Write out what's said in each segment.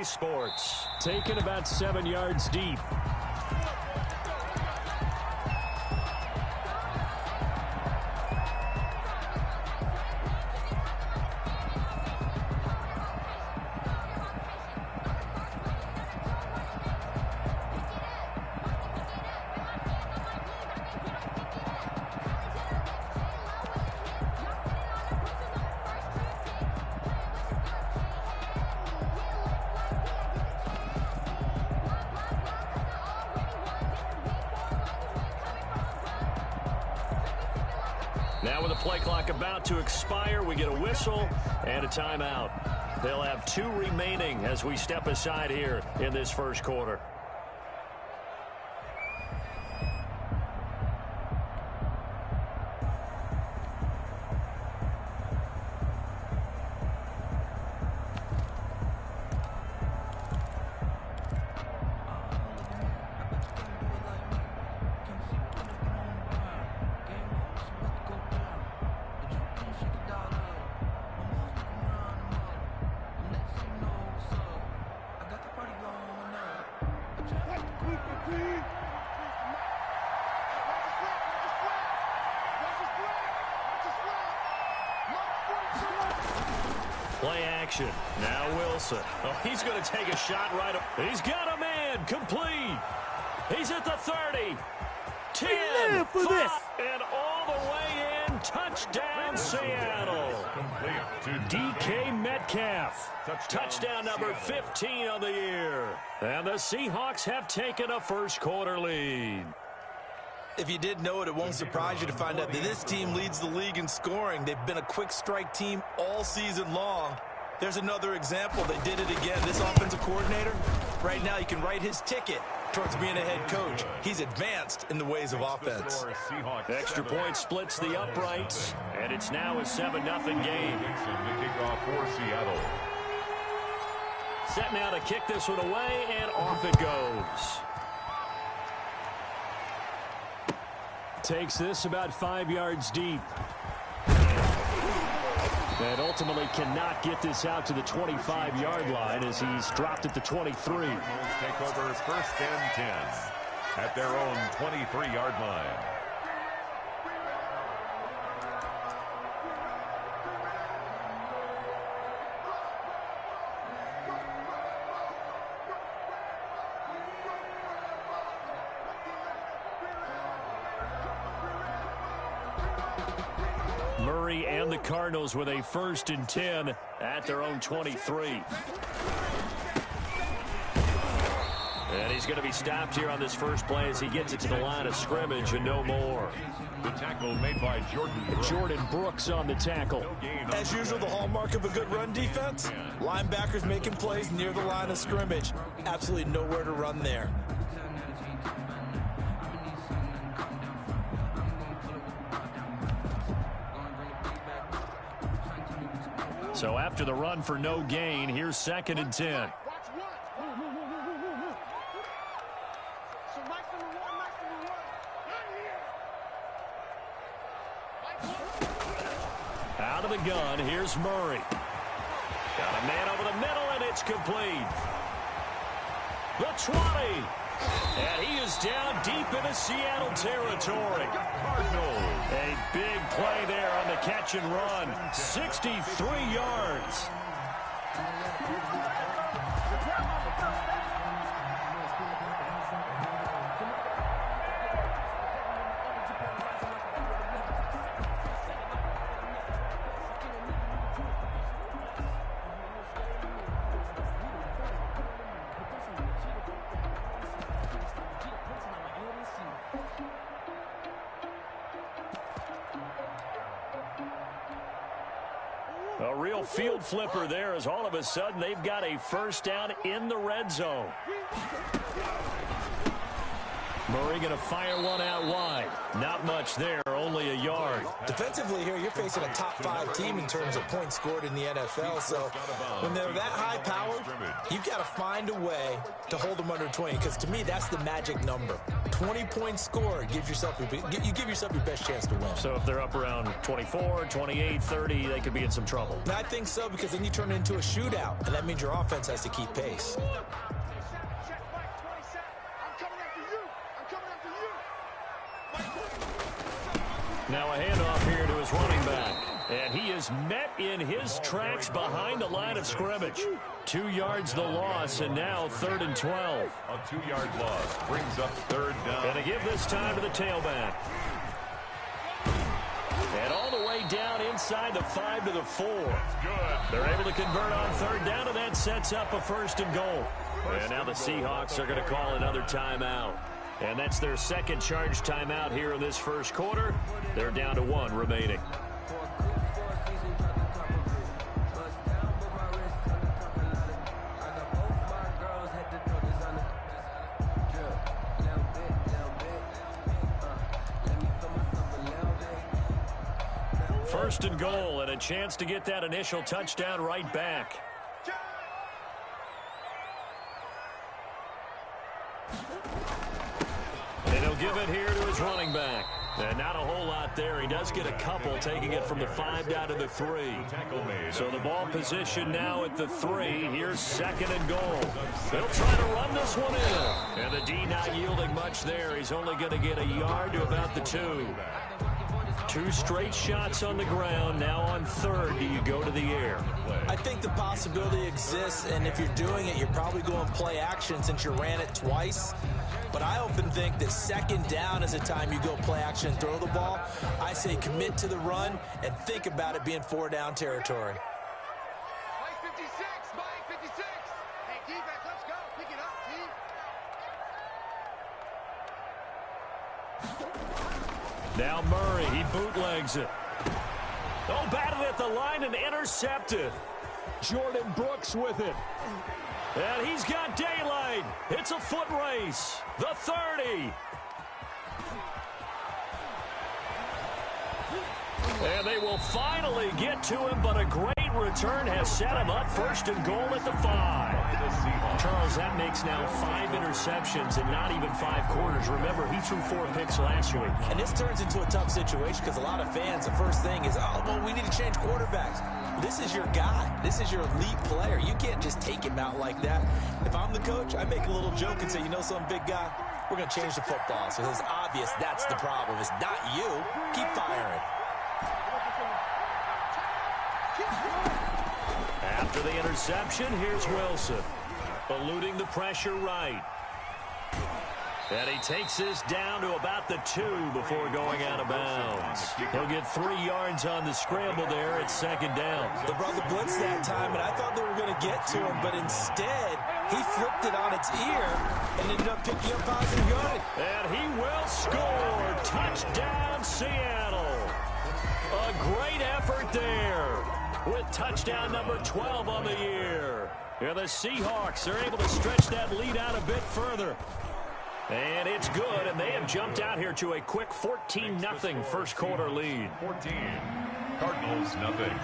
Sports. Taken about 7 yards deep. Now with the play clock about to expire, we get a whistle and a timeout. They'll have 2 remaining as we step aside here in this first quarter. Play action. Now Wilson. Oh, he's going to take a shot right up. He's got a man. Complete. He's at the 30. 10. 5, and all the way in. Touchdown, Seattle. DK Metcalf. Touchdown number 15 on the year. And the Seahawks have taken a first quarter lead. If you did know it, it won't surprise you to find out that this team leads the league in scoring. They've been a quick strike team all season long. There's another example. They did it again. This offensive coordinator, right now, you can write his ticket towards being a head coach. He's advanced in the ways of offense. Extra point splits the uprights, and it's now a 7-0 game. Set now to kick this one away, and off it goes. Takes this about 5 yards deep. And ultimately cannot get this out to the 25-yard line as he's dropped at the 23. Take over first and 10 at their own 23-yard line. Murray and the Cardinals with a 1st and 10 at their own 23. And he's going to be stopped here on this first play as he gets it to the line of scrimmage and no more. The tackle made by Jordan Brooks on the tackle. As usual, the hallmark of a good run defense, linebackers making plays near the line of scrimmage. Absolutely nowhere to run there. So after the run for no gain, here's 2nd and 10. Out of the gun, here's Murray. Got a man over the middle, and it's complete. The 20. And he is down deep into Seattle territory. A big play there on the catch and run. 63 yards. A real field flipper there as all of a sudden they've got a first down in the red zone. Murray going to fire one out wide. Not much there, only a yard. Defensively here, you're facing a top 5 team in terms of points scored in the NFL. So when they're that high powered, you've got to find a way to hold them under 20. Because to me, that's the magic number. 20-point score, you give yourself your best chance to win. So if they're up around 24, 28, 30, they could be in some trouble. I think so, because then you turn it into a shootout, and that means your offense has to keep pace. Now a handoff here to his running back. And he is met in his tracks behind the line of scrimmage. 2 yards the loss, and now 3rd and 12. A 2-yard loss brings up 3rd down. And to give this time to the tailback. And all the way down inside the 5 to the 4. Good. They're able to convert on 3rd down, and that sets up a 1st and goal. And now the Seahawks are going to call another timeout. And that's their 2nd charge timeout here in this 1st quarter. They're down to 1 remaining. First and goal, and a chance to get that initial touchdown right back. And he'll give it here to his running back. And not a whole lot there. He does get a couple, taking it from the 5 down to the 3. So the ball position now at the 3. Here's 2nd and goal. They'll try to run this one in. And the D not yielding much there. He's only going to get a yard to about the 2. 2 straight shots on the ground. Now on 3rd, do you go to the air? I think the possibility exists, and if you're doing it, you're probably going play action since you ran it twice. But I often think that 2nd down is the time you go play action and throw the ball. I say commit to the run and think about it being 4 down territory. Mike 56, Mike 56. Hey, defense, let's go. Pick it up, team. Now Murray, he bootlegs it. Oh, batted at the line and intercepted. Jordan Brooks with it. And he's got daylight. It's a foot race. The 30. And they will finally get to him, but a great return has set him up. 1st and goal at the 5. Charles, that makes now 5 interceptions in not even 5 quarters. Remember, he threw 4 picks last week. And this turns into a tough situation because a lot of fans, the first thing is, oh, well, we need to change quarterbacks. This is your guy. This is your elite player. You can't just take him out like that. If I'm the coach, I make a little joke and say, you know something, big guy? We're going to change the football. So it's obvious that's the problem. It's not you. Keep firing. After the interception, here's Wilson. Eluding the pressure right. And he takes this down to about the 2 before going out of bounds. He'll get 3 yards on the scramble there at 2nd down. They brought the blitz that time, and I thought they were going to get to him, but instead, he flipped it on its ear and ended up picking up positive yardage. And he will score. Touchdown, Seattle. A great effort there with touchdown number 12 on the year. And the Seahawks are able to stretch that lead out a bit further. And it's good, and they have jumped out here to a quick 14-0 1st quarter lead. 14. Cardinals, nothing.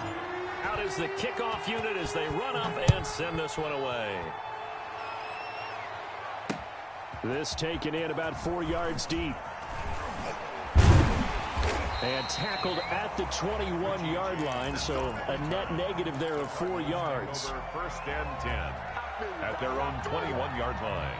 Out is the kickoff unit as they run up and send this one away. This taken in about 4 yards deep. And tackled at the 21-yard line, so a net negative there of 4 yards. 1st and 10 at their own 21-yard line.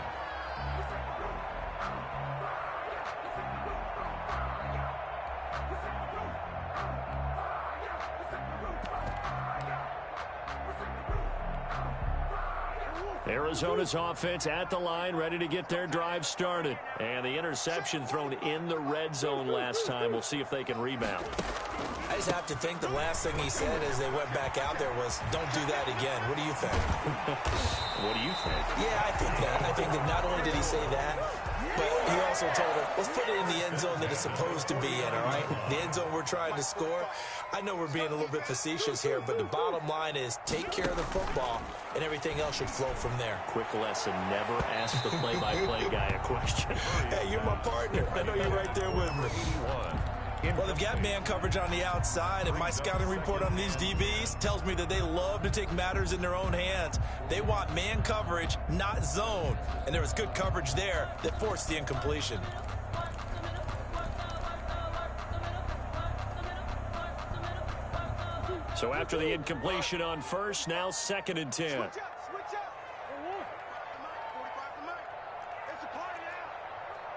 Arizona's offense at the line, ready to get their drive started. And the interception thrown in the red zone last time. We'll see if they can rebound. I just have to think the last thing he said as they went back out there was, don't do that again. What do you think? What do you think? Yeah, I think that. I think that not only did he say that, but he also told her, let's put it in the end zone that it's supposed to be in, all right? The end zone we're trying to score. I know we're being a little bit facetious here, but the bottom line is take care of the football, and everything else should flow from there. Quick lesson, never ask the play-by-play guy a question. Hey, you're my partner. I know you're right there with me. Well, they've got man coverage on the outside, and my scouting report on these DBs tells me that they love to take matters in their own hands. They want man coverage, not zone, and there was good coverage there that forced the incompletion. So after the incompletion on first, now 2nd and 10. Switch up. It's a party now.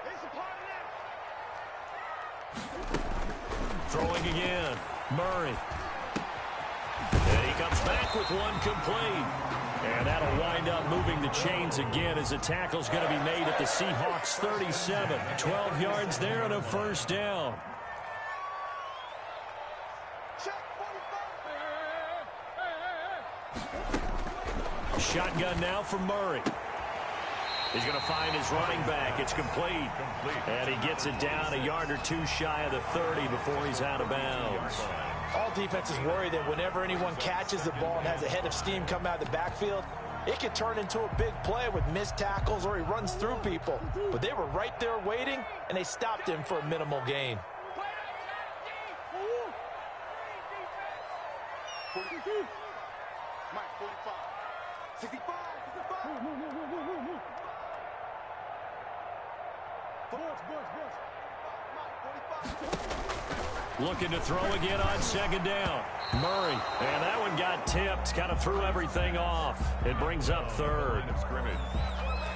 It's a party now. Throwing again. Murray. And he comes back with one complete. And that'll wind up moving the chains again as the tackle's going to be made at the Seahawks 37. 12 yards there and a first down. Shotgun now for Murray. He's going to find his running back. It's complete. And he gets it down a yard or two shy of the 30 before he's out of bounds. All defenses worry that whenever anyone catches the ball and has a head of steam come out of the backfield, it could turn into a big play with missed tackles or he runs through people. But they were right there waiting, and they stopped him for a minimal gain. Mike, 45. 65. Looking to throw again on 2nd down. Murray. And that one got tipped. Kind of threw everything off. It brings up 3rd.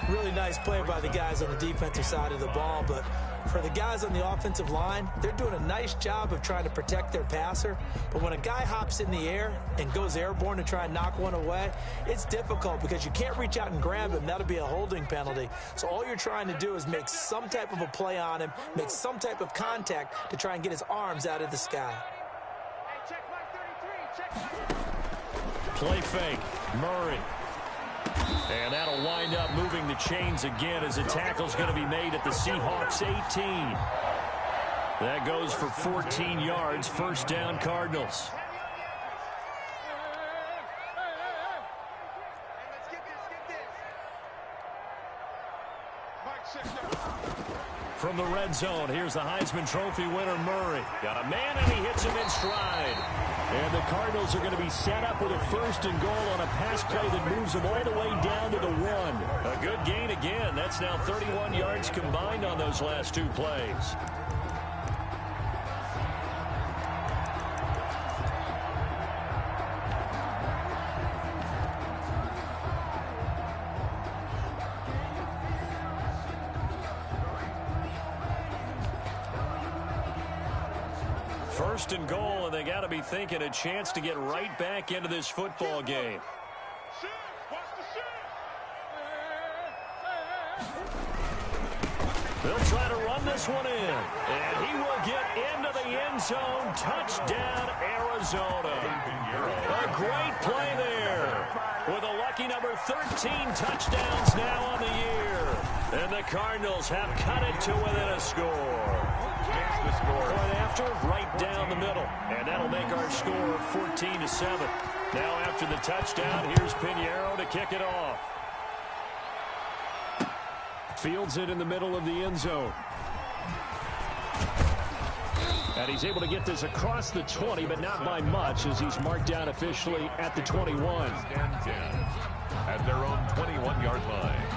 Really nice play by the guys on the defensive side of the ball, but for the guys on the offensive line, they're doing a nice job of trying to protect their passer. But when a guy hops in the air and goes airborne to try and knock one away, it's difficult because you can't reach out and grab him. That'll be a holding penalty. So all you're trying to do is make some type of a play on him, make some type of contact to try and get his arms out of the sky. Hey, check Mike 33. Check. Play fake. Murray. And that'll wind up moving the chains again as the tackle's going to be made at the Seahawks 18. That goes for 14 yards. First down, Cardinals. From the red zone, here's the Heisman Trophy winner, Murray. Got a man, and he hits him in stride. And the Cardinals are going to be set up with a 1st and goal on a pass play that moves them all the way down to the 1. A good gain again. That's now 31 yards combined on those last 2 plays. First and goal, and they got to be thinking a chance to get right back into this football game. They'll try to run this one in, and he will get into the end zone. Touchdown, Arizona. A great play there with a lucky number 13 touchdowns now on the year. And the Cardinals have cut it to within a score. Point after, right down the middle. And that'll make our score 14-7. Now after the touchdown, here's Pinheiro to kick it off. Fields it in the middle of the end zone. And he's able to get this across the 20, but not by much, as he's marked down officially at the 21. At their own 21-yard line.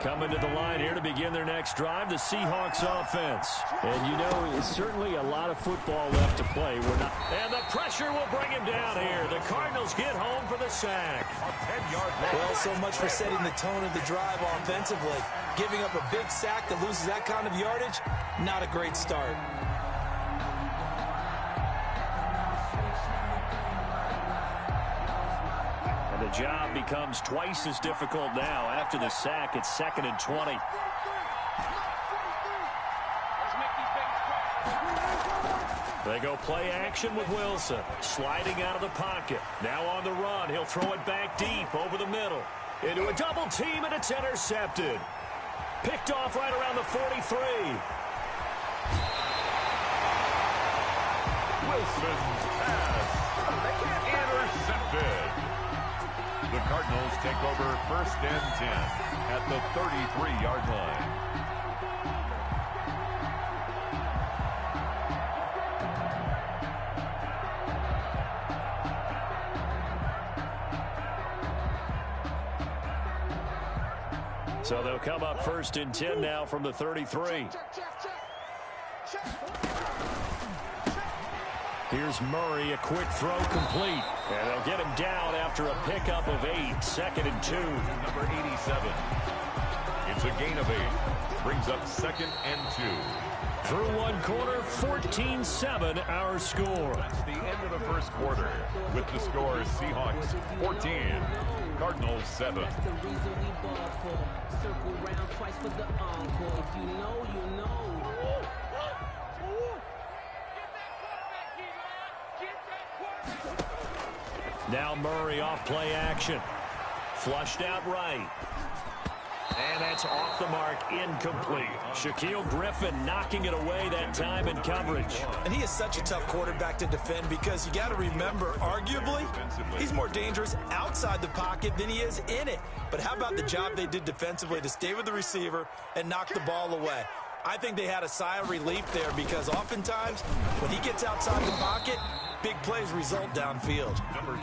Coming to the line here to begin their next drive, the Seahawks offense. And you know, it's certainly a lot of football left to play. And the pressure will bring him down here. The Cardinals get home for the sack. Well, so much for setting the tone of the drive offensively. Giving up a big sack that loses that kind of yardage, not a great start. The job becomes twice as difficult now. After the sack, it's 2nd and 20. They go play action with Wilson. Sliding out of the pocket. Now on the run. He'll throw it back deep over the middle. Into a double team, and it's intercepted. Picked off right around the 43. Wilson's pass. Intercepted. The Cardinals take over 1st and 10 at the 33-yard line. So they'll come up 1st and 10 now from the 33. Here's Murray, a quick throw complete. And they'll get him down after a pickup of 8, 2nd and 2. Number 87. It's a gain of 8. Brings up 2nd and 2. Through one quarter, 14-7 our score. That's the end of the first quarter. With the score, Seahawks 14, Cardinals 7. That's the reason we ball for. Circle round twice for the encore. If you know, you know. Now Murray off play action. Flushed out right. And that's off the mark, incomplete. Shaquille Griffin knocking it away that time in coverage. And he is such a tough quarterback to defend because you got to remember, arguably, he's more dangerous outside the pocket than he is in it. But how about the job they did defensively to stay with the receiver and knock the ball away? I think they had a sigh of relief there because oftentimes when he gets outside the pocket, big plays result downfield.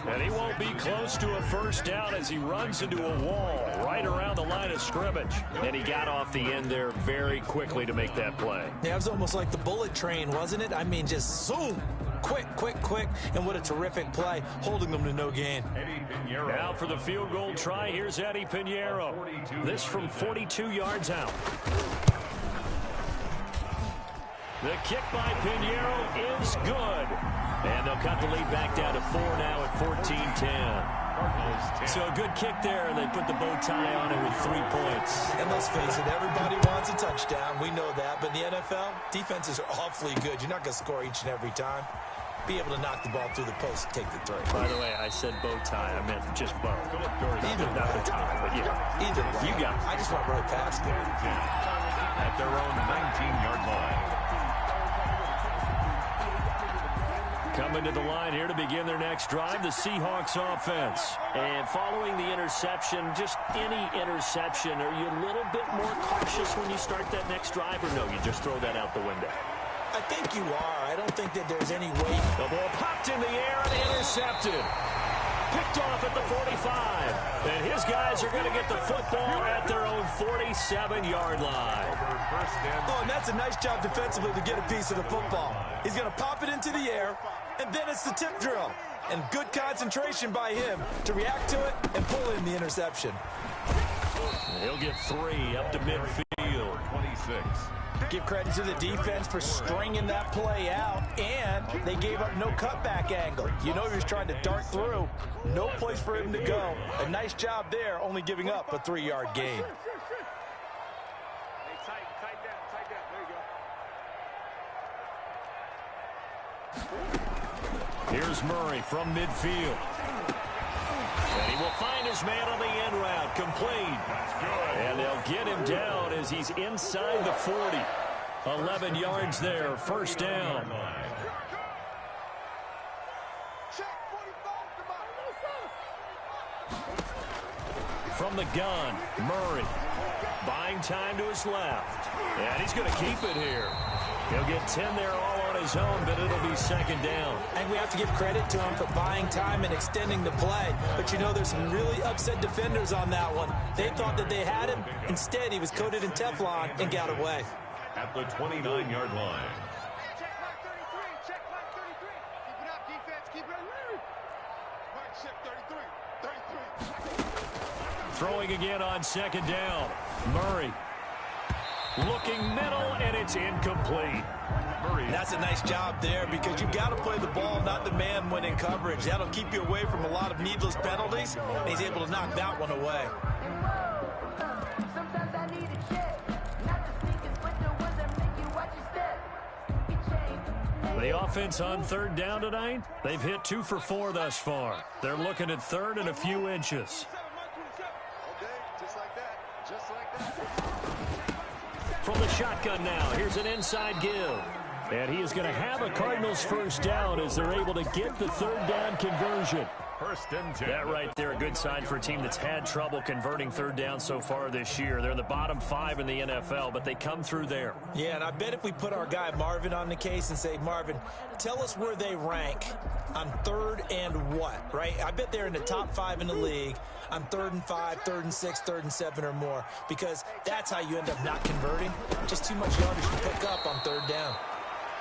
And he won't be close to a first down as he runs into a wall right around the line of scrimmage. And he got off the end there very quickly to make that play. Yeah, it was almost like the bullet train, wasn't it? I mean, just zoom. Quick, quick, quick. And what a terrific play, holding them to no gain. Now for the field goal try, here's Eddie Pinheiro. This from 42 yards out. The kick by Pinheiro is good. And they'll cut the lead back down to 4 now at 14-10. So a good kick there, and they put the bow tie on it with 3 points. And let's face it, everybody wants a touchdown. We know that. But in the NFL, defenses are awfully good. You're not going to score each and every time. Be able to knock the ball through the post and take the throw. By the way, I said bow tie. I meant just bow. Either way. Not the tie, but yeah. Either way. You got it. I just went right past it. At their own 19-yard line. Coming to the line here to begin their next drive, the Seahawks offense. And following the interception, just any interception, are you a little bit more cautious when you start that next drive, or no, you just throw that out the window? I think you are. I don't think that there's any way. The ball popped in the air and intercepted. Picked off at the 45. And his guys are going to get the football at their own 47-yard line. Oh, and that's a nice job defensively to get a piece of the football. He's going to pop it into the air, and then it's the tip drill. And good concentration by him to react to it and pull in the interception. He'll get 3 up to midfield. 26. Give credit to the defense for stringing that play out, and they gave up no cutback angle. You know he was trying to dart through. No place for him to go. A nice job there, only giving up a 3-yard gain. Hey, tight down. There you go. Here's Murray from midfield. And he will find his man on the end route, complete. And they'll get him down as he's inside the 40. 11 yards there, first down. From the gun, Murray. Buying time to his left. And he's going to keep it here. He'll get 10 there all on his own, but it'll be second down. And we have to give credit to him for buying time and extending the play. But you know, there's some really upset defenders on that one. They thought that they had him. Instead, he was coated in Teflon and got away. At the 29-yard line. Check mark 33. Check mark 33. Keep it up, defense. Keep it up. Mark check 33. Throwing again on second down. Murray. Looking middle, and it's incomplete. That's a nice job there because you've got to play the ball, not the man when in coverage. That'll keep you away from a lot of needless penalties, and he's able to knock that one away. The offense on third down tonight, they've hit 2 for 4 thus far. They're looking at third and a few inches. Okay, just like that. Just like that. From the shotgun now, here's an inside give. And he is going to have a Cardinals first down as they're able to get the third down conversion. First and 10. That right there, a good sign for a team that's had trouble converting third down so far this year. They're in the bottom 5 in the NFL, but they come through there. Yeah, and I bet if we put our guy Marvin on the case and say, Marvin, tell us where they rank on third and what, right? I bet they're in the top 5 in the league on 3rd and 5, 3rd and 6, 3rd and 7 or more, because that's how you end up not converting. Just too much yardage to pick up on third down.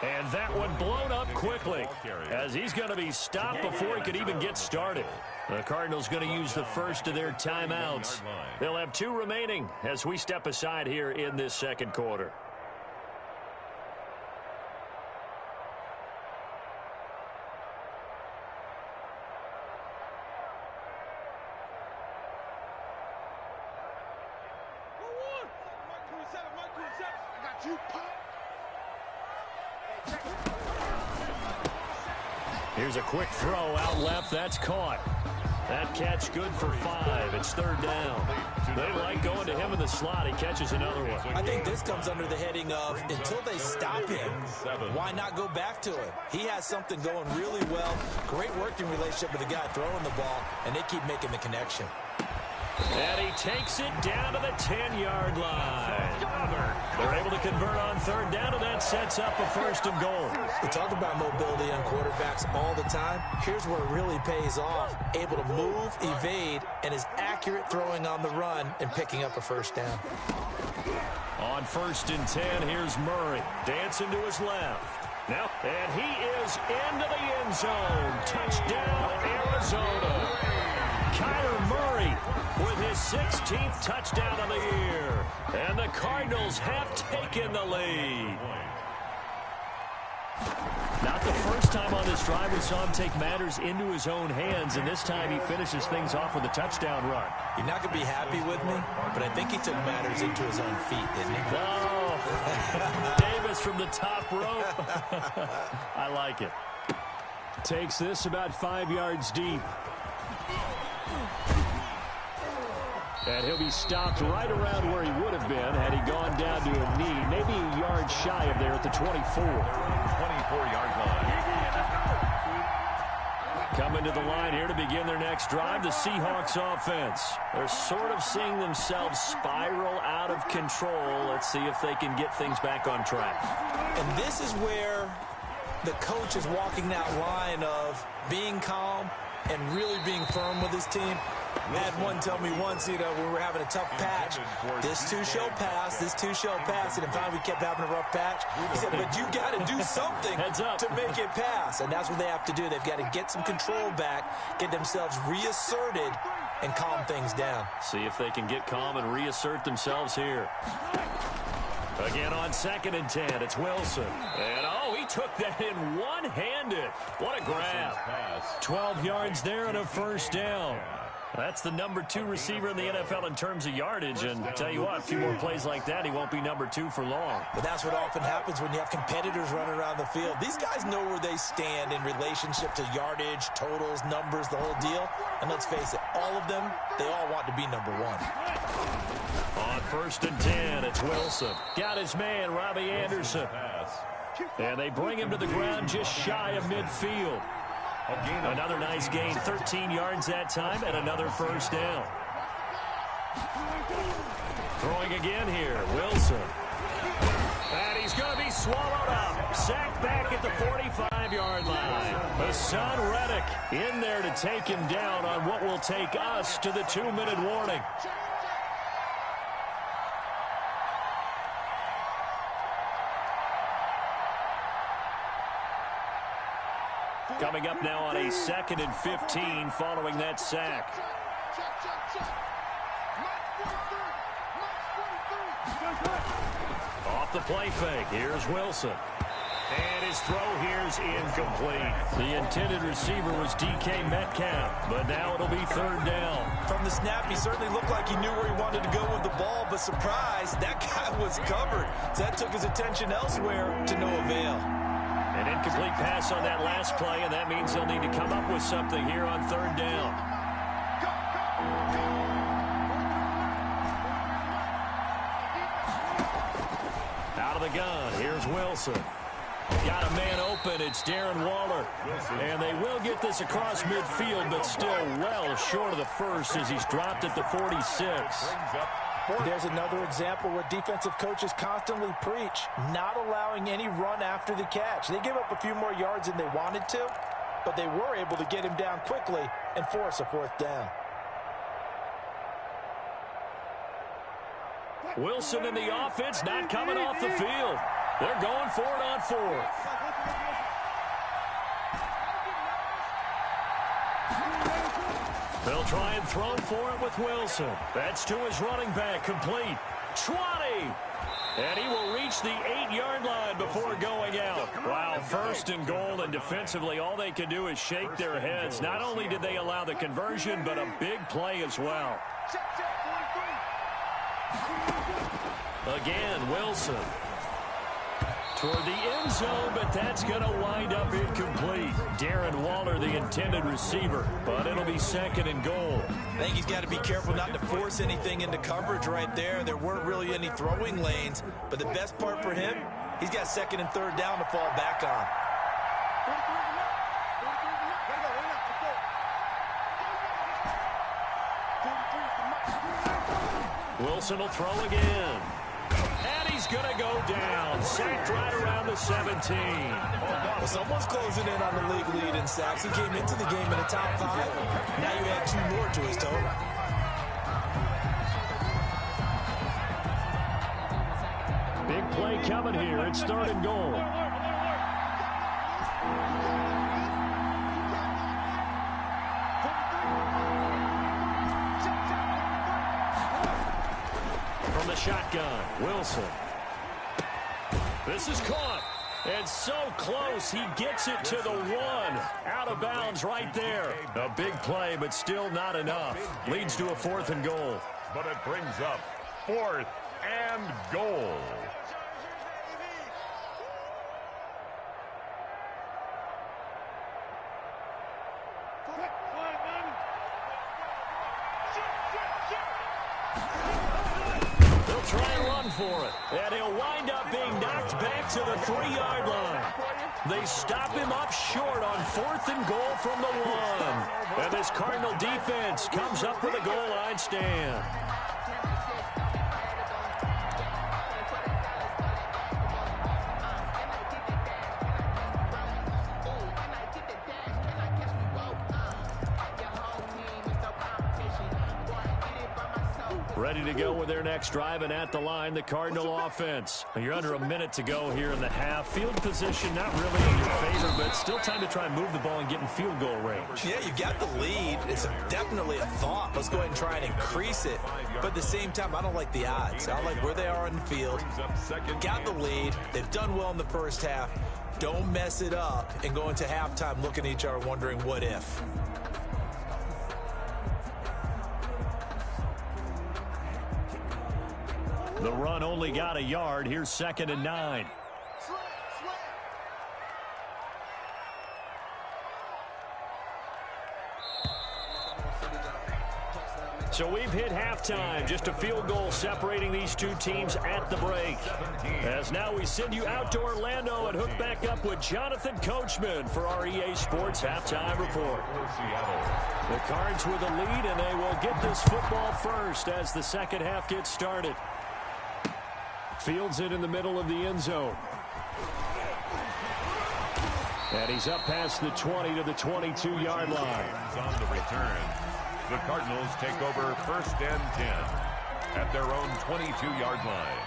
And that one blown up quickly as he's going to be stopped before he could even get started. The Cardinals going to use the first of their timeouts. They'll have 2 remaining as we step aside here in this second quarter. Here's a quick throw out left. That's caught. That catch good for 5. It's third down. They like going to him in the slot. He catches another one. I think this comes under the heading of until they stop him, why not go back to him? He has something going really well. Great working relationship with the guy throwing the ball, and they keep making the connection. And he takes it down to the 10-yard line. They're able to convert on third down, and that sets up a first and goal. We talk about mobility on quarterbacks all the time. Here's where it really pays off. Able to move, evade, and is accurate throwing on the run and picking up a first down. On 1st and 10, here's Murray. Dancing to his left. Now, and he is into the end zone. Touchdown, Arizona. Kyler Murray with his 16th touchdown of the year. And the Cardinals have taken the lead. Not the first time on this drive we saw him take matters into his own hands, and this time he finishes things off with a touchdown run. You're not going to be happy with me, but I think he took matters into his own feet, didn't he? Oh, Davis from the top rope. I like it. Takes this about 5 yards deep. And he'll be stopped right around where he would have been had he gone down to a knee, maybe a yard shy of there at the 24. 24-yard line. Coming to the line here to begin their next drive, the Seahawks offense. They're sort of seeing themselves spiral out of control. Let's see if they can get things back on track. And this is where the coach is walking that line of being calm and really being firm with his team. I had one tell me once, when we were having a tough patch, this too shall pass, this too shall pass, and finally we kept having a rough patch. He said, but you got to do something to make it pass, and that's what they have to do. They've got to get some control back, get themselves reasserted, and calm things down. See if they can get calm and reassert themselves here. Again on 2nd and 10, it's Wilson. And, he took that in one-handed. What a grab. 12 yards there and a first down. That's the number 2 receiver in the NFL in terms of yardage. And tell you what, a few more plays like that, he won't be number 2 for long. But that's what often happens when you have competitors running around the field. These guys know where they stand in relationship to yardage, totals, numbers, the whole deal. And let's face it, all of them, they all want to be number 1. On 1st and 10, it's Wilson. Got his man, Robbie Anderson. And they bring him to the ground just shy of midfield. Another nice gain, 13 yards that time, and another first down. Throwing again here, Wilson. And he's going to be swallowed up. Sacked back at the 45-yard line. Hassan Reddick in there to take him down on what will take us to the 2-minute warning. Coming up now on a 2nd and 15 following that sack. Off the play fake. Here's Wilson. And his throw here's incomplete. The intended receiver was DK Metcalf, but now it'll be third down. From the snap, he certainly looked like he knew where he wanted to go with the ball, but surprise, that guy was covered. So that took his attention elsewhere to no avail. An incomplete pass on that last play, and that means they'll need to come up with something here on third down. Out of the gun, here's Wilson. Got a man open. It's Darren Waller. And they will get this across midfield, but still well short of the first as he's dropped at the 46. There's another example where defensive coaches constantly preach, not allowing any run after the catch. They give up a few more yards than they wanted to, but they were able to get him down quickly and force a fourth down. Wilson in the offense, not coming off the field. They're going for it on fourth. They'll try and throw for it with Wilson. That's to his running back, complete. 20! And he will reach the 8-yard line before going out. Wow, first and goal, and defensively, all they can do is shake their heads. Not only did they allow the conversion, but a big play as well. Again, Wilson. Toward the end zone, but that's going to wind up incomplete. Darren Waller, the intended receiver, but it'll be second and goal. I think he's got to be careful not to force anything into coverage right there. There weren't really any throwing lanes, but the best part for him, he's got second and third down to fall back on. Wilson will throw again. And he's going to go down. Sacked right around the 17. Well, someone's closing in on the league lead in sacks. He came into the game in the top 5. Now you add 2 more to his total. Big play coming here. It's third and goal. From the shotgun, Wilson. This is caught. And so close, he gets it to the 1. Out of bounds right there. A big play, but still not enough. Leads to a fourth and goal. But it brings up fourth and goal. They'll try and run for it. And he'll wind up being knocked back to the 3-yard line. They stop him up short on fourth and goal from the 1. And this Cardinal defense comes up with a goal line stand. Ready to go with their next drive, and at the line, the Cardinal offense. You're under a minute to go here in the half. Field position not really in your favor, but still time to try and move the ball and get in field goal range. Yeah, you got the lead. It's definitely a thought. Let's go ahead and try and increase it. But at the same time, I don't like the odds. I like where they are on the field. Got the lead. They've done well in the first half. Don't mess it up and go into halftime looking at each other wondering what if. The run only got a yard. Here's second and 9. So we've hit halftime. Just a field goal separating these two teams at the break. As now we send you out to Orlando and hook back up with Jonathan Coachman for our EA Sports Halftime Report. The Cards with a lead, and they will get this football first as the second half gets started. Fields it in the middle of the end zone. And he's up past the 20 to the 22-yard line. On the return, the Cardinals take over first and 10 at their own 22-yard line.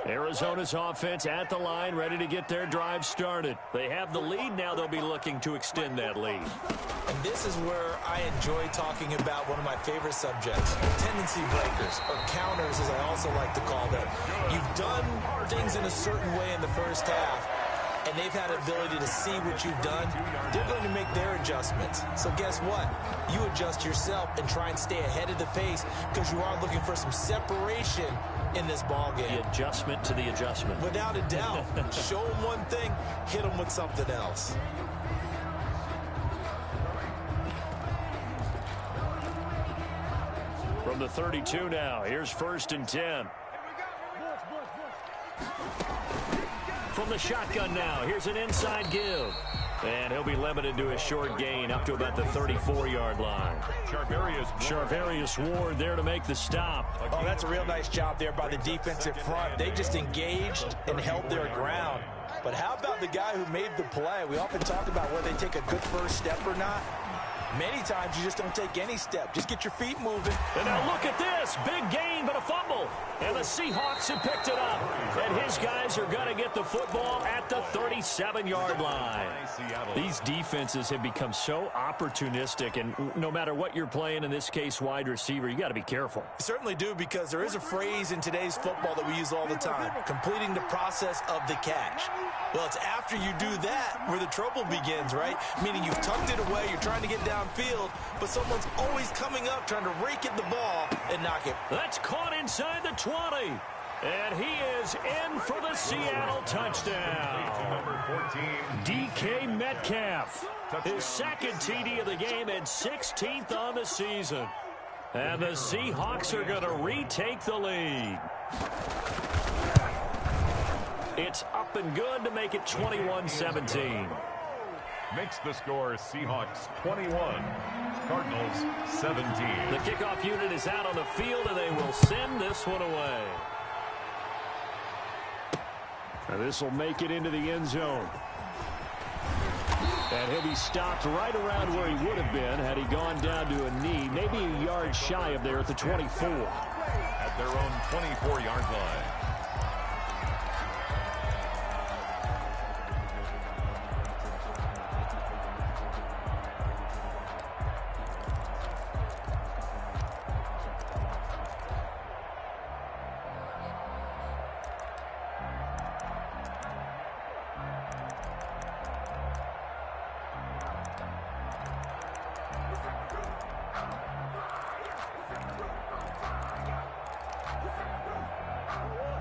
Arizona's offense at the line, ready to get their drive started. They have the lead. Now they'll be looking to extend that lead. And this is where I enjoy talking about one of my favorite subjects, tendency breakers, or counters as I also like to call them. You've done things in a certain way in the first half. and they've had an ability to see what you've done, they're going to make their adjustments. So guess what? You adjust yourself and try and stay ahead of the pace because you are looking for some separation in this ball game. The adjustment to the adjustment. Without a doubt. Show them one thing, hit them with something else. From the 32 now, here's 1st and 10. From the shotgun now, here's an inside give. And he'll be limited to a short gain up to about the 34-yard line. Charvarius Ward there to make the stop. Oh, that's a real nice job there by the defensive front. They just engaged and held their ground. But how about the guy who made the play? We often talk about whether they take a good first step or not. Many times you just don't take any step. Just get your feet moving. And now look at this. Big gain, but a fumble. And the Seahawks have picked it up. And his guys are going to get the football at the 37-yard line. These defenses have become so opportunistic, and no matter what you're playing, in this case wide receiver, you got to be careful. You certainly do, because there is a phrase in today's football that we use all the time, completing the process of the catch. Well, it's after you do that where the trouble begins, right? Meaning you've tucked it away, you're trying to get downfield, but someone's always coming up trying to rake at the ball and knock it. That's caught inside the 20. And he is in for the Seattle touchdown. Number 14. DK Metcalf. His second TD of the game and 16th on the season. And the Seahawks are going to retake the lead. It's up and good to make it 21-17. Makes the score Seahawks 21, Cardinals 17. The kickoff unit is out on the field, and they will send this one away. Now this will make it into the end zone. And he'll be stopped right around where he would have been had he gone down to a knee, maybe a yard shy of there at the 24. At their own 24-yard line.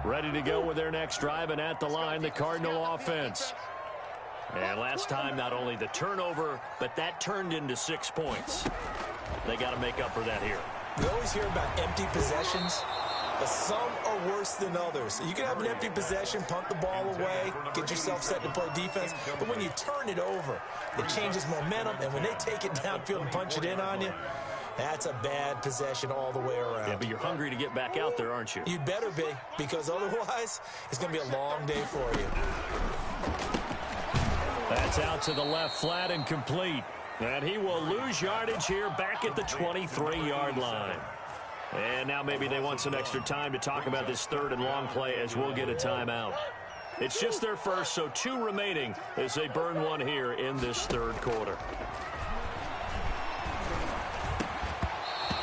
Ready to go with their next drive, and at the line, the Cardinal offense. And last time, not only the turnover, but that turned into 6 points. They got to make up for that here. We always hear about empty possessions, but some are worse than others. You can have an empty possession, punt the ball away, get yourself set to play defense, but when you turn it over, it changes momentum, and when they take it downfield and punch it in on you, that's a bad possession all the way around. Yeah, but you're hungry to get back out there, aren't you? You'd better be, because otherwise, it's going to be a long day for you. That's out to the left flat and complete. And he will lose yardage here back at the 23-yard line. And now maybe they want some extra time to talk about this third and long play as we'll get a timeout. It's just their first, so 2 remaining as they burn one here in this third quarter.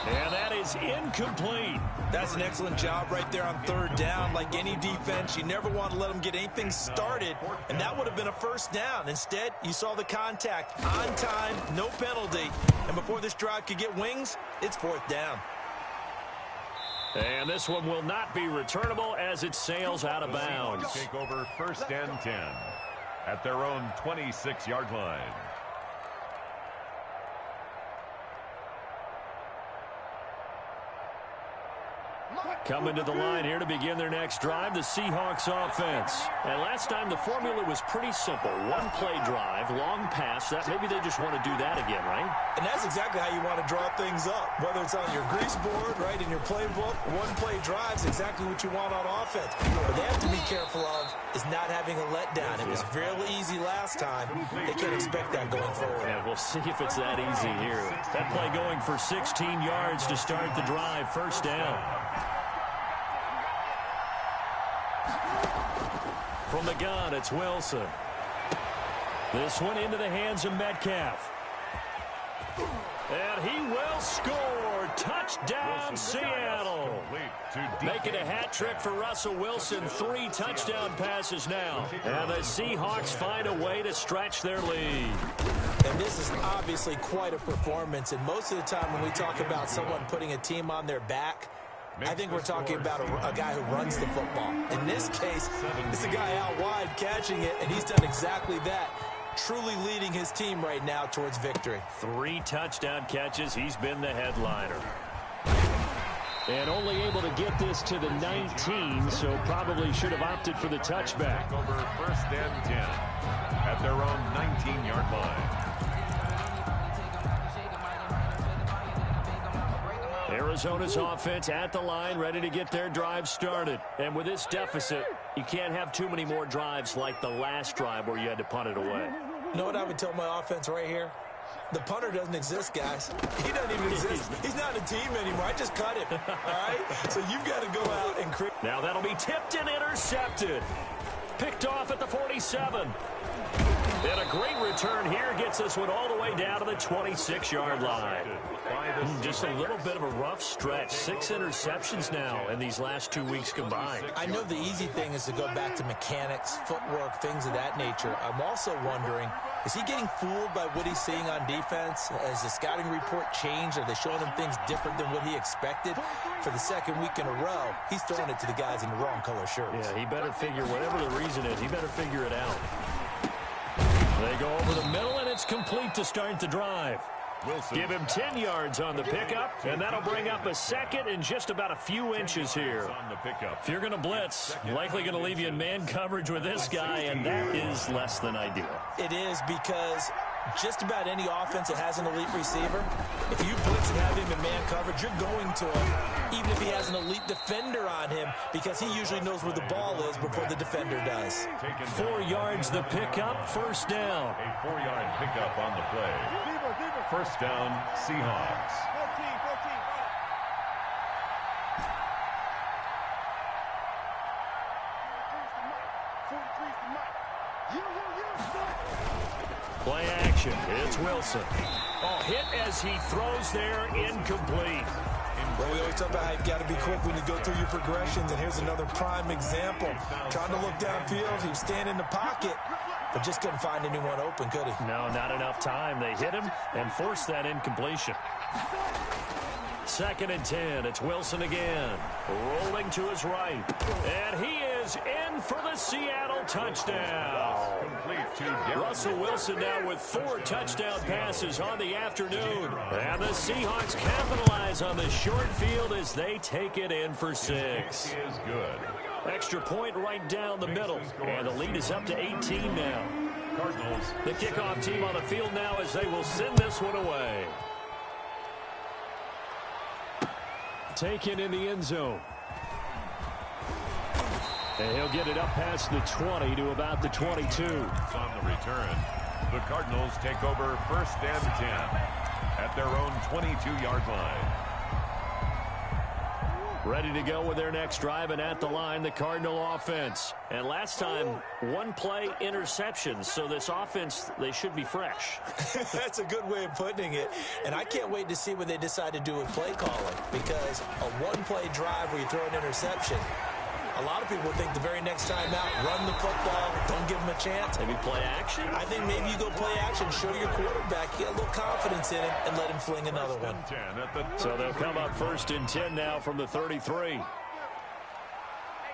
And that is incomplete. That's an excellent job right there on third down. Like any defense, you never want to let them get anything started, and that would have been a first down. Instead, you saw the contact on time, no penalty, and before this drive could get wings, it's 4th down. And this one will not be returnable as it sails out of bounds. Take over 1st and 10 at their own 26-yard line. Coming to the line here to begin their next drive, the Seahawks offense. And last time the formula was pretty simple. 1 play drive, long pass. That maybe they just want to do that again, right? And that's exactly how you want to draw things up. Whether it's on your grease board, right, in your playbook, 1 play drive is exactly what you want on offense. What they have to be careful of is not having a letdown. It was really easy last time. They can't expect that going forward. Yeah, we'll see if it's that easy here. That play going for 16 yards to start the drive. 1st down. From the gun, it's Wilson. This one into the hands of Metcalf. And he will score. Touchdown, Seattle. Making a hat trick for Russell Wilson. 3 touchdown passes now. And the Seahawks find a way to stretch their lead. And this is obviously quite a performance. And most of the time when we talk about someone putting a team on their back, I think we're talking about a guy who runs the football. In this case, it's a guy out wide catching it, and he's done exactly that. Truly leading his team right now towards victory. 3 touchdown catches. He's been the headliner. And only able to get this to the 19, so probably should have opted for the touchback. Over 1st and 10 at their own 19-yard line. Arizona's offense at the line, ready to get their drive started. And with this deficit, you can't have too many more drives like the last drive where you had to punt it away. You know what I would tell my offense right here? The punter doesn't exist, guys. He doesn't even exist. He's not a team anymore. I just cut him, all right? So you've got to go out and create. Now that'll be tipped and intercepted. Picked off at the 47. And a great return here gets this one all the way down to the 26-yard line. Just a little bit of a rough stretch. 6 interceptions now in these last 2 weeks combined. I know the easy thing is to go back to mechanics, footwork, things of that nature. I'm also wondering, is he getting fooled by what he's seeing on defense? Has the scouting report changed? Are they showing him things different than what he expected? For the 2nd week in a row, he's throwing it to the guys in the wrong color shirts. Yeah, he better figure, whatever the reason is, he better figure it out. They go over the middle, and it's complete to start the drive. Wilson. Give him 10 yards on the pickup, and that'll bring up a 2nd and just about a few inches here. If you're going to blitz, likely going to leave you in man coverage with this guy, and that is less than ideal. It is, because just about any offense that has an elite receiver, if you blitz and have him in man coverage, you're going to him, even if he has an elite defender on him, because he usually knows where the ball is before the defender does. 4 yards the pickup, 1st down. A 4-yard pickup on the play. 1st down, Seahawks. 14. Play action. It's Wilson. Oh, hit as he throws there, incomplete. Well, we always talk about how you've got to be quick when you go through your progressions, and here's another prime example. Trying to look downfield, he was standing in the pocket, but just couldn't find anyone open, could he? No, not enough time. They hit him and forced that incompletion. 2nd and 10. It's Wilson again. Rolling to his right. And he is in for the Seattle touchdown. Russell Wilson now with 4 touchdown passes on the afternoon. And the Seahawks capitalize on the short field as they take it in for 6. Is good. Extra point right down the middle. And the lead is up to 18 now. Cardinals. The kickoff team on the field now as they will send this one away. Taken in the end zone. And he'll get it up past the 20 to about the 22. On the return, the Cardinals take over 1st and 10 at their own 22-yard line. Ready to go with their next drive, and at the line, the Cardinal offense. And last time, 1 play interceptions, so this offense, they should be fresh. That's a good way of putting it. And I can't wait to see what they decide to do with play calling, because a 1-play drive where you throw an interception, a lot of people think the very next time out, run the football, don't give them a chance. Maybe play action? I think maybe you go play action, show your quarterback, get a little confidence in him, and let him fling another one. So they'll come up 1st and 10 now from the 33. Hey,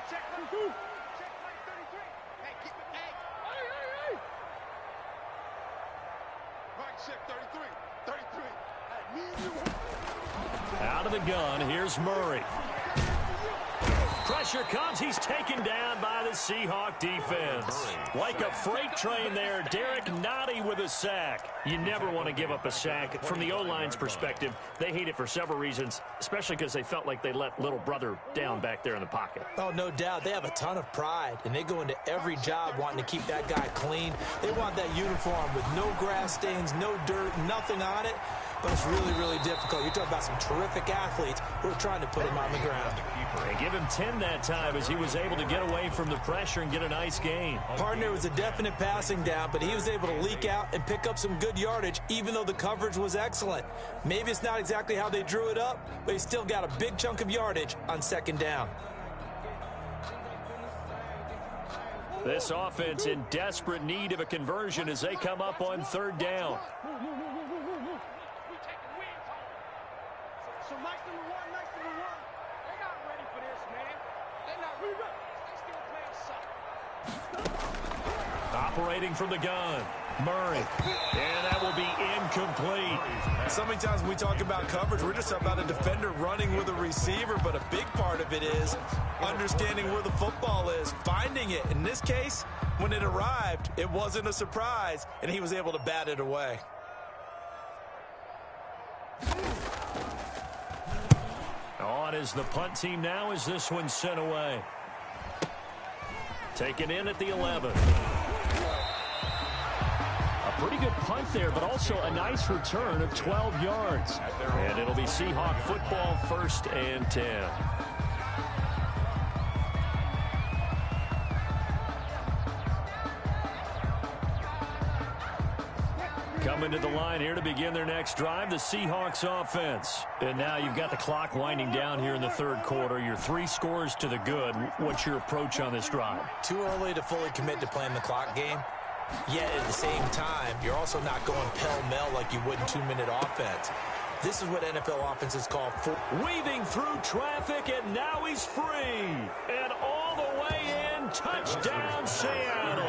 check play 33. Hey, keep it. Hey. Mike, check 33. Out of the gun, here's Murray. Pressure comes. He's taken down by the Seahawk defense. Like a freight train there, Derek Nottie with a sack. You never want to give up a sack. From the O-line's perspective, they hate it for several reasons, especially because they felt like they let little brother down back there in the pocket. Oh, no doubt. They have a ton of pride, and they go into every job wanting to keep that guy clean. They want that uniform with no grass stains, no dirt, nothing on it. But it's really, really difficult. You're talking about some terrific athletes who are trying to put him on the ground. And give him 10 that time as he was able to get away from the pressure and get a nice gain. Partner, was a definite passing down, but he was able to leak out and pick up some good yardage, even though the coverage was excellent. Maybe it's not exactly how they drew it up, but he still got a big chunk of yardage on second down. This offense in desperate need of a conversion as they come up on third down. So nice number one. They're not ready for this, man. They're not ready. They still playing suck. Operating from the gun, Murray. And that will be incomplete. So many times when we talk about coverage, we're just talking about a defender running with a receiver, but a big part of it is understanding where the football is, finding it. In this case, when it arrived, it wasn't a surprise, and he was able to bat it away. On is the punt team now as this one's sent away. Taken in at the 11. A pretty good punt there, but also a nice return of 12 yards. And it'll be Seahawk football, 1st and 10. Coming to the line here to begin their next drive, the Seahawks offense. And now you've got the clock winding down here in the third quarter. Your 3 scores to the good. What's your approach on this drive? Too early to fully commit to playing the clock game. Yet at the same time, you're also not going pell-mell like you would in 2-minute offense. This is what NFL offenses call weaving through traffic, and now he's free. And all the way in, touchdown Seattle.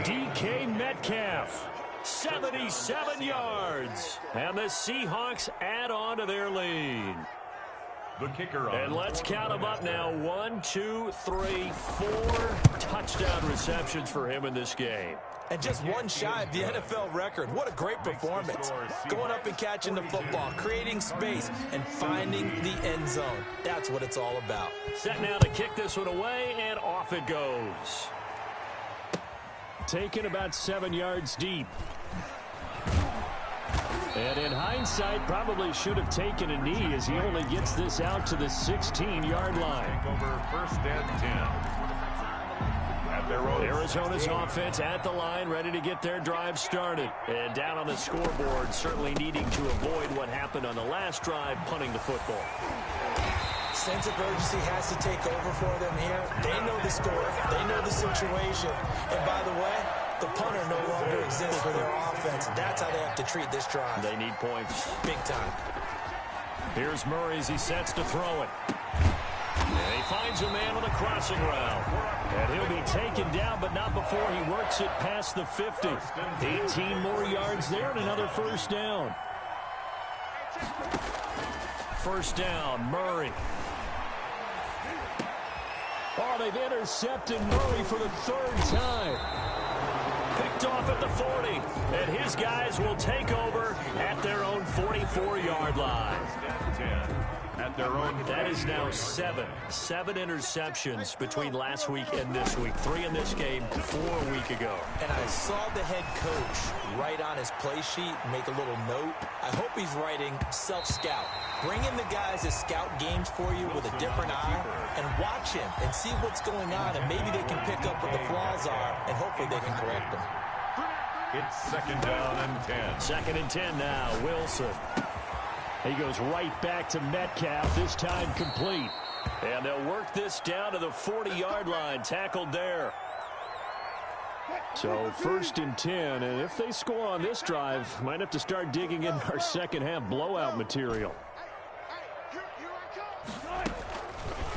DK Metcalf. 77 yards. And the Seahawks add on to their lead. The kicker on. And let's count them up now. 1, 2, 3, 4 touchdown receptions for him in this game. And just one shy of the NFL record. What a great performance. Going up and catching the football, creating space, and finding the end zone. That's what it's all about. Set now to kick this one away, and off it goes. Taken about 7 yards deep. And in hindsight, probably should have taken a knee as he only gets this out to the 16-yard line. Take over 1st and 10. At their own Arizona's offense at the line, ready to get their drive started. And down on the scoreboard, certainly needing to avoid what happened on the last drive, punting the football. Sense of urgency has to take over for them here. They know the score. They know the situation. And by the way, the punter no longer exists for their offense. That's how they have to treat this drive. They need points. Big time. Here's Murray as he sets to throw it. And he finds a man on the crossing route. And he'll be taken down, but not before he works it past the 50. 18 more yards there and another 1st down. 1st down, Murray. Oh, they've intercepted Murray for the 3rd time. Picked off at the 40, and his guys will take over at their own 44-yard line. At their own. That is now 7 interceptions between last week and this week. 3 in this game, 4 a week ago. And I saw the head coach write on his play sheet, make a little note. I hope he's writing self-scout. Bring in the guys that scout games for you with a different eye and watch him and see what's going on, and maybe they can pick up what the flaws are, and hopefully they can correct them. It's 2nd down and 10. 2nd and 10 now, Wilson. He goes right back to Metcalf, this time complete. And they'll work this down to the 40-yard line, tackled there. So 1st and 10, and if they score on this drive, might have to start digging in our second-half blowout material.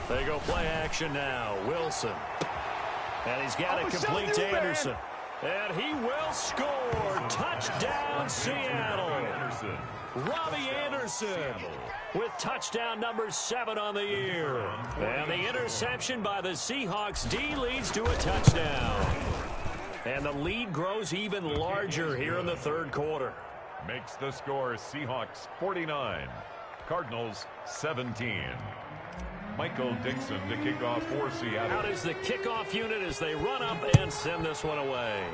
They go play action now, Wilson. And he's got it complete to Anderson. And he will score. Touchdown, Seattle. Robbie Anderson with touchdown number 7 on the year. And the interception by the Seahawks D leads to a touchdown. And the lead grows even larger here in the 3rd quarter. Makes the score Seahawks 49, Cardinals 17. Michael Dixon to kick off for Seattle. Out is the kickoff unit as they run up and send this one away.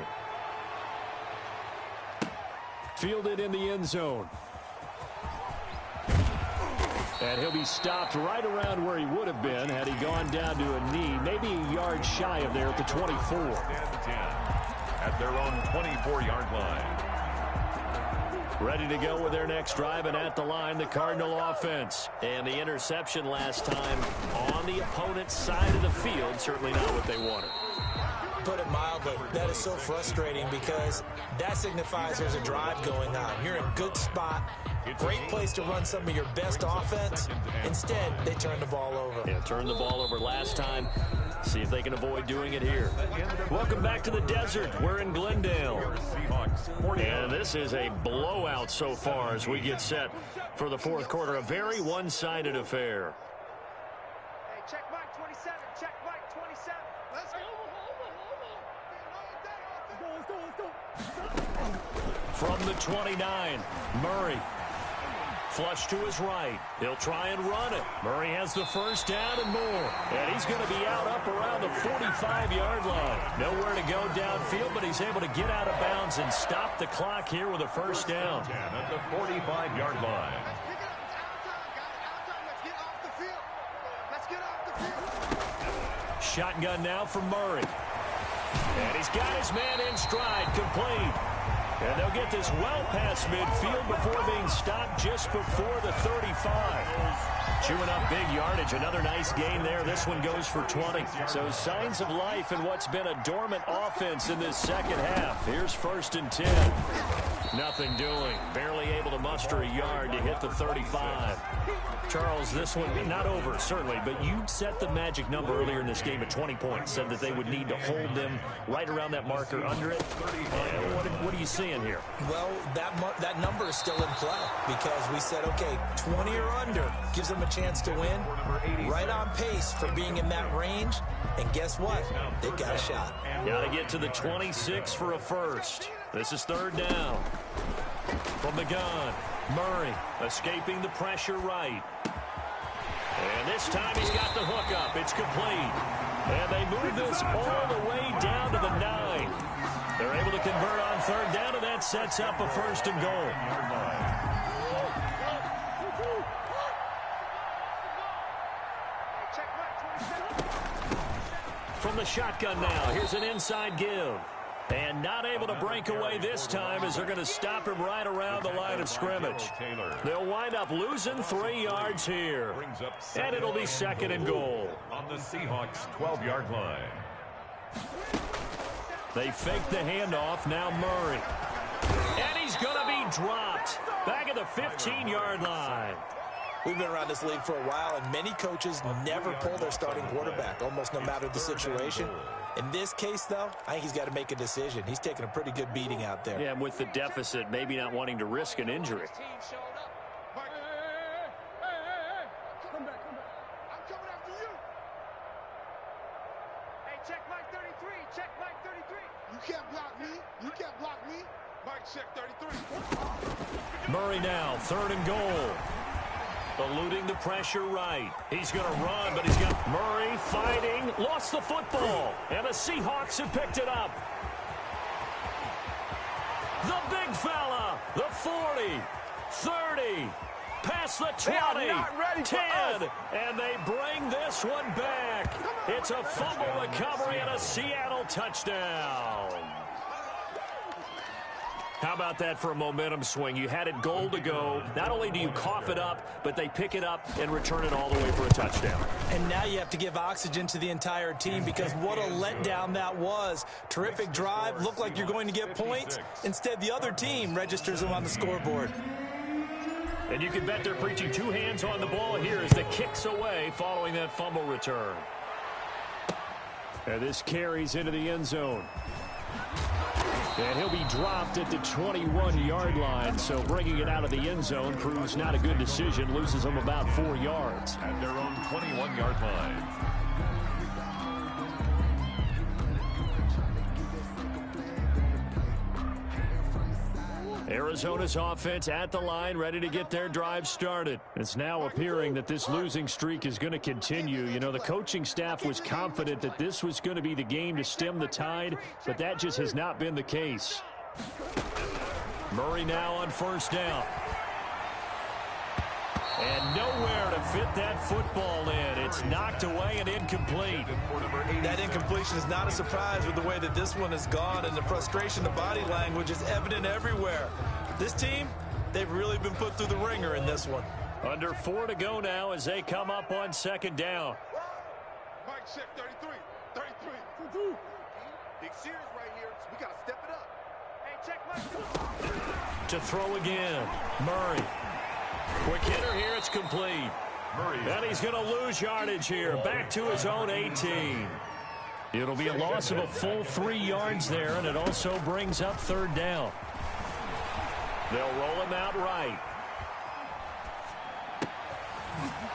Fielded in the end zone. And he'll be stopped right around where he would have been had he gone down to a knee, maybe a yard shy of there at the 24. At their own 24-yard line. Ready to go with their next drive, and at the line, the Cardinal offense. And the interception last time on the opponent's side of the field, certainly not what they wanted. Put it mildly, that is so frustrating because that signifies there's a drive going on. You're in a good spot, great place to run some of your best offense. Instead, they turn the ball over. Yeah, turned the ball over last time. See if they can avoid doing it here. Welcome back to the desert. We're in Glendale. And this is a blowout so far as we get set for the fourth quarter. A very one-sided affair. Hey, check Mike 27. Check Mike 27. Let's go. From the 29, Murray. Flush to his right. He'll try and run it. Murray has the first down and more. And he's going to be out up around the 45-yard line. Nowhere to go downfield, but he's able to get out of bounds and stop the clock here with a first down. At the 45-yard line. Let's get off the field. Shotgun now for Murray. And he's got his man in stride, complete. And they'll get this well past midfield before being stopped just before the 35. Chewing up big yardage. Another nice gain there. This one goes for 20. So signs of life in what's been a dormant offense in this second half. Here's 1st and 10. Nothing doing. Barely able to muster a yard to hit the 35. Charles, this one, not over, certainly, but you set the magic number earlier in this game at 20 points, said that they would need to hold them right around that marker under it. And what are you seeing here? Well, that number is still in play because we said, okay, 20 or under gives them a chance to win. Right on pace for being in that range. And guess what? They've got a shot. Got to get to the 26 for a first. This is 3rd down. From the gun, Murray escaping the pressure right. And this time he's got the hook up. It's complete. And they move this all the way down to the 9. They're able to convert on 3rd down, and that sets up a 1st and goal. From the shotgun now, here's an inside give. And not able to break away this time as they're going to stop him right around the line of scrimmage. They'll wind up losing 3 yards here. And it'll be 2nd and goal. On the Seahawks' 12-yard line. They fake the handoff, now Murray. And he's going to be dropped back at the 15-yard line. We've been around this league for a while, and many coaches never pull their starting quarterback, almost no matter the situation. In this case, though, I think he's got to make a decision. He's taking a pretty good beating out there. Yeah, and with the deficit, maybe not wanting to risk an injury. Come back. I'm coming after you. Hey, check Mike 33. Check Mike 33. You can't block me. You can't block me. Mike, check 33. Murray now, 3rd and goal. Eluding the pressure right. He's going to run, but he's got Murray fighting. Lost the football. And the Seahawks have picked it up. The big fella. The 40. 30. Past the 20. 10. And they bring this one back. It's a fumble recovery and a Seattle touchdown. How about that for a momentum swing? You had it goal to go. Not only do you cough it up, but they pick it up and return it all the way for a touchdown. And now you have to give oxygen to the entire team because what a letdown that was. Terrific drive. Looked like you're going to get points. Instead, the other team registers them on the scoreboard. And you can bet they're preaching 2 hands on the ball here as the kick's away following that fumble return. And this carries into the end zone. And he'll be dropped at the 21-yard line, so bringing it out of the end zone proves not a good decision. Loses them about 4 yards. At their own 21-yard line. Arizona's offense at the line, ready to get their drive started. It's now appearing that this losing streak is going to continue. You know, the coaching staff was confident that this was going to be the game to stem the tide, but that just has not been the case. Murray now on 1st down. And nowhere to fit that football in. It's knocked away and incomplete. That incompletion is not a surprise with the way that this one has gone, and the frustration, the body language is evident everywhere. This team, they've really been put through the ringer in this one. Under 4 to go now as they come up on second down. Mike check 33. 33. Big series right here, so we got to step it up. Hey, check Mike. To throw again. Murray. Quick hitter here. It's complete. Murray. And he's going to lose yardage here. Back to his own 18. It'll be a loss of a full 3 yards there, and it also brings up third down. They'll roll him out right.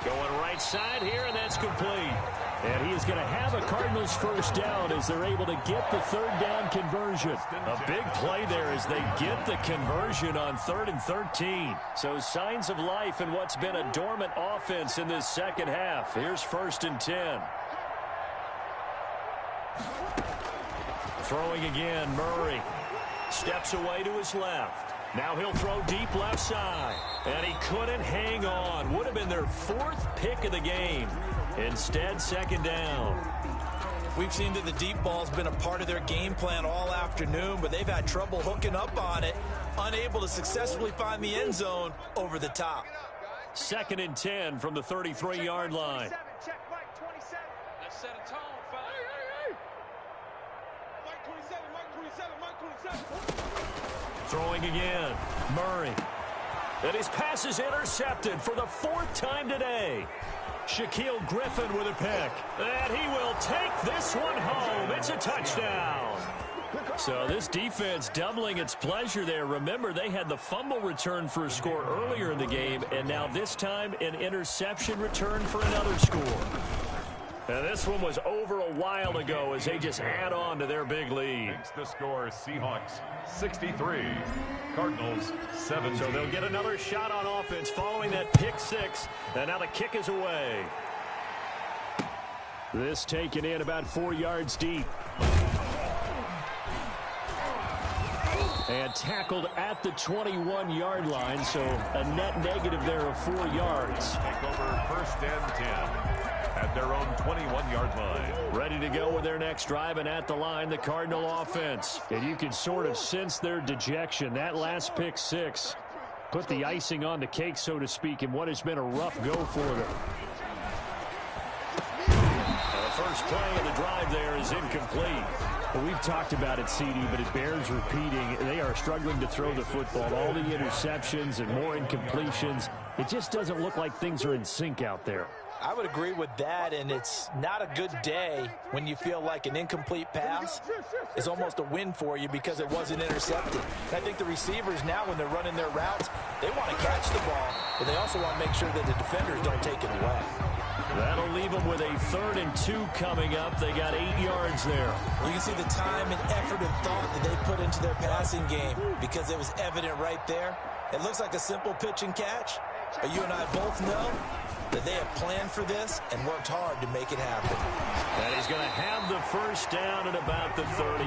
Going right side here, and that's complete. And he is going to have a Cardinals first down as they're able to get the third down conversion. A big play there as they get the conversion on 3rd and 13. So signs of life in what's been a dormant offense in this second half. Here's 1st and 10. Throwing again, Murray. Steps away to his left. Now he'll throw deep left side. And he couldn't hang on. Would have been their 4th pick of the game. Instead, second down. We've seen that the deep ball's been a part of their game plan all afternoon, but they've had trouble hooking up on it, unable to successfully find the end zone over the top. 2nd and 10 from the 33-yard line. Check Mike 27. Let's set a tone, fella. Hey. Mike 27, Mike 27, Mike 27. Throwing again. Murray. And his pass is intercepted for the 4th time today. Shaquille Griffin with a pick. And he will take this one home. It's a touchdown. So this defense doubling its pleasure there. Remember, they had the fumble return for a score earlier in the game, and now this time an interception return for another score. And this one was over a while ago as they just add on to their big lead. Makes the score Seahawks 63, Cardinals 17. So they'll get another shot on offense following that pick 6. And now the kick is away. This taken in about 4 yards deep. And tackled at the 21-yard line, so a net negative there of 4 yards. Take over 1st and 10. At their own 21-yard line. Ready to go with their next drive, and at the line, the Cardinal offense. And you can sort of sense their dejection. That last pick 6 put the icing on the cake, so to speak, in what has been a rough go for them. The first play of the drive there is incomplete. Well, we've talked about it, CD, but it bears repeating. They are struggling to throw the football. All the interceptions and more incompletions. It just doesn't look like things are in sync out there. I would agree with that, and it's not a good day when you feel like an incomplete pass is almost a win for you because it wasn't intercepted. And I think the receivers now, when they're running their routes, they want to catch the ball, but they also want to make sure that the defenders don't take it away. That'll leave them with a 3rd and 2 coming up. They got 8 yards there. You can see the time and effort and thought that they put into their passing game because it was evident right there. It looks like a simple pitch and catch, but you and I both know that they have planned for this and worked hard to make it happen. And he's going to have the first down at about the 38.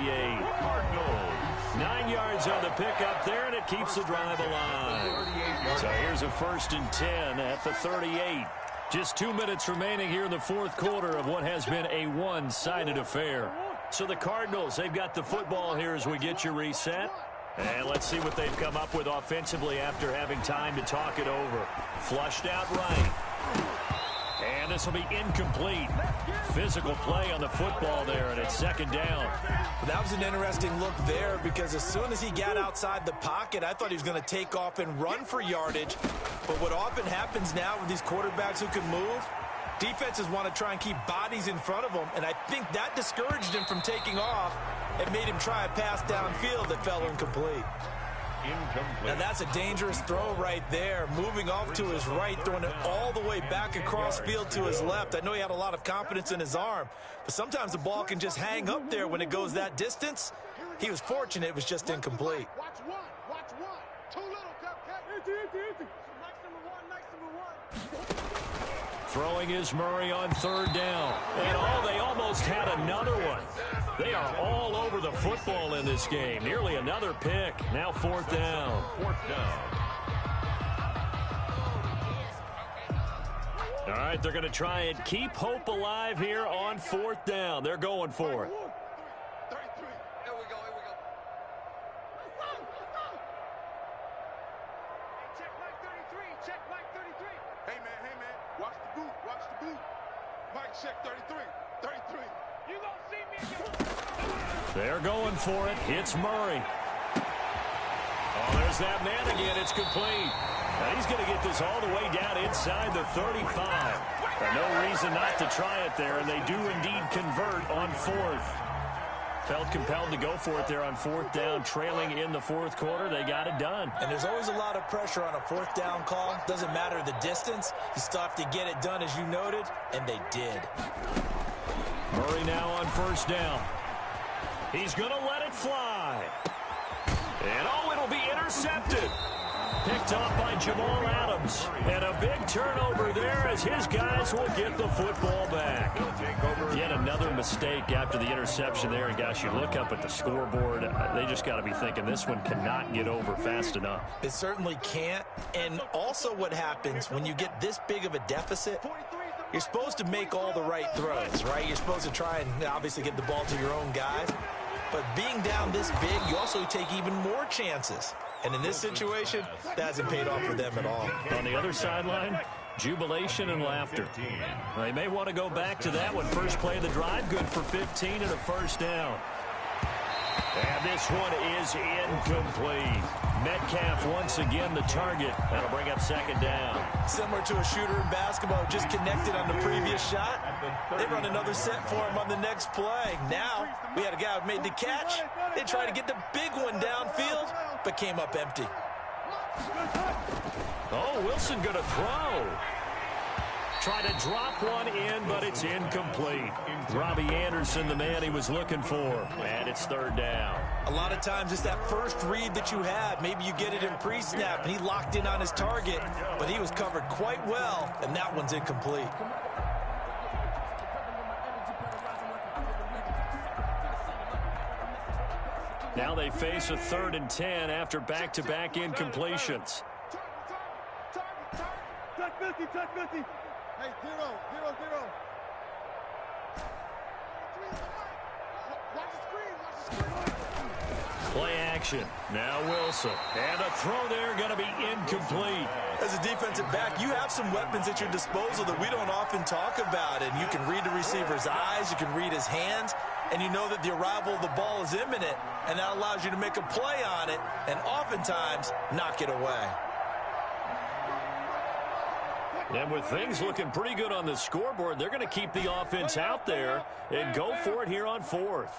Cardinals. 9 yards on the pickup there, and it keeps the drive alive. So here's a 1st and 10 at the 38. Just 2 minutes remaining here in the 4th quarter of what has been a one-sided affair. So the Cardinals, they've got the football here as we get you reset. And let's see what they've come up with offensively after having time to talk it over. Flushed out right. And this will be incomplete. Physical play on the football there, and it's 2nd down. That was an interesting look there because as soon as he got outside the pocket, I thought he was going to take off and run for yardage. But what often happens now with these quarterbacks who can move, defenses want to try and keep bodies in front of them, and I think that discouraged him from taking off and made him try a pass downfield that fell incomplete. Now that's a dangerous throw right there. Moving off to his right, throwing it all the way back across field to his left. I know he had a lot of confidence in his arm, but sometimes the ball can just hang up there when it goes that distance. He was fortunate it was just incomplete. Watch one. Too little, Cupcake. Nice number one. Throwing is Murray on 3rd down. And they almost had another one. They are all over the football in this game. Nearly another pick. Now 4th down. 4th down. All right, they're going to try and keep hope alive here on 4th down. They're going for it. 33. Here we go. Check Mike 33. Check Mike 33. Hey, man. Watch the boot. Mike, check 33. 33. You gonna see me in your... They're going for it. It's Murray. Oh, there's that man again. It's complete. Now he's going to get this all the way down inside the 35. No reason not to try it there, and they do indeed convert on 4th. Felt compelled to go for it there on 4th down, trailing in the 4th quarter. They got it done. And there's always a lot of pressure on a 4th down call. Doesn't matter the distance. You still have to get it done, as you noted, and they did. Murray now on 1st down. He's going to let it fly. And, oh, it'll be intercepted. Picked off by Jamal Adams. And a big turnover there as his guys will get the football back. Yet another mistake after the interception there. And, gosh, you look up at the scoreboard. They just got to be thinking this one cannot get over fast enough. It certainly can't. And also what happens when you get this big of a deficit, you're supposed to make all the right throws, right? You're supposed to try and obviously get the ball to your own guys. But being down this big, you also take even more chances. And in this situation, that hasn't paid off for them at all. On the other sideline, jubilation and laughter. Well, they may want to go back to that one. First play of the drive, good for 15 and a 1st down. And this one is incomplete. Metcalf once again the target. That'll bring up 2nd down. Similar to a shooter in basketball, just connected on the previous shot. They run another set for him on the next play. Now, we had a guy who made the catch. They tried to get the big one downfield, but came up empty. Oh, Wilson going to throw. Try to drop one in, but it's incomplete. Robbie Anderson, the man he was looking for. And it's 3rd down. A lot of times it's that first read that you have. Maybe you get it in pre-snap, and he locked in on his target, but he was covered quite well, and that one's incomplete. Now they face a 3rd and 10 after back-to-back incompletions. Touch 50. Hey, 0. Watch the screen. Play action. Now Wilson. And a throw there going to be incomplete. As a defensive back, you have some weapons at your disposal that we don't often talk about. And you can read the receiver's eyes. You can read his hands. And you know that the arrival of the ball is imminent. And that allows you to make a play on it. And oftentimes, knock it away. And with things looking pretty good on the scoreboard, they're going to keep the offense out there and go for it here on 4th.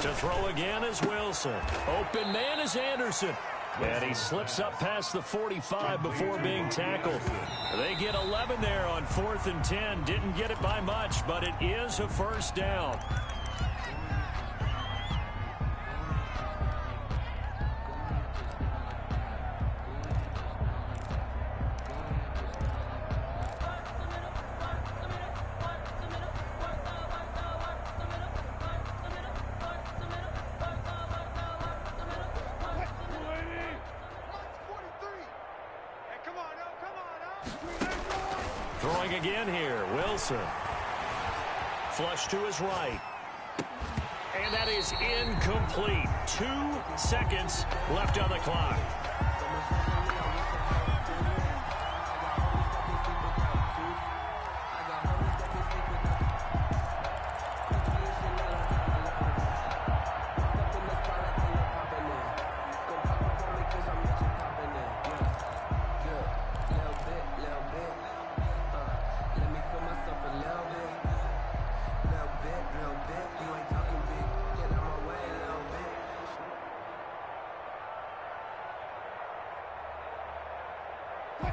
To throw again is Wilson. Open man is Anderson. And he slips up past the 45 before being tackled. They get 11 there on 4th and 10. Didn't get it by much, but it is a 1st down. Throwing again here, Wilson. Flush to his right. And that is incomplete. 2 seconds left on the clock.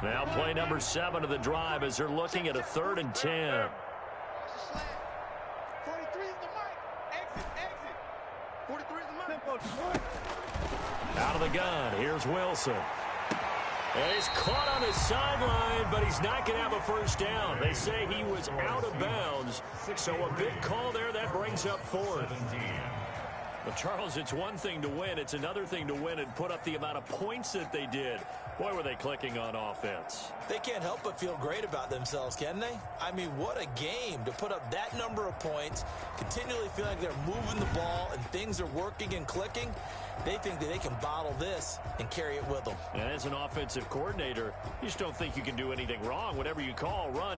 Now play number 7 of the drive as they're looking at a 3rd and 10. 43 is the mic. Exit. 43 is the mic. Out of the gun, here's Wilson. And he's caught on the sideline, but he's not going to have a 1st down. They say he was out of bounds, so a big call there that brings up 4th. Well, Charles, it's one thing to win. It's another thing to win and put up the amount of points that they did. Boy, were they clicking on offense. They can't help but feel great about themselves, can they? I mean, what a game to put up that number of points, continually feel like they're moving the ball and things are working and clicking. They think that they can bottle this and carry it with them. And as an offensive coordinator, you just don't think you can do anything wrong. Whatever you call, run.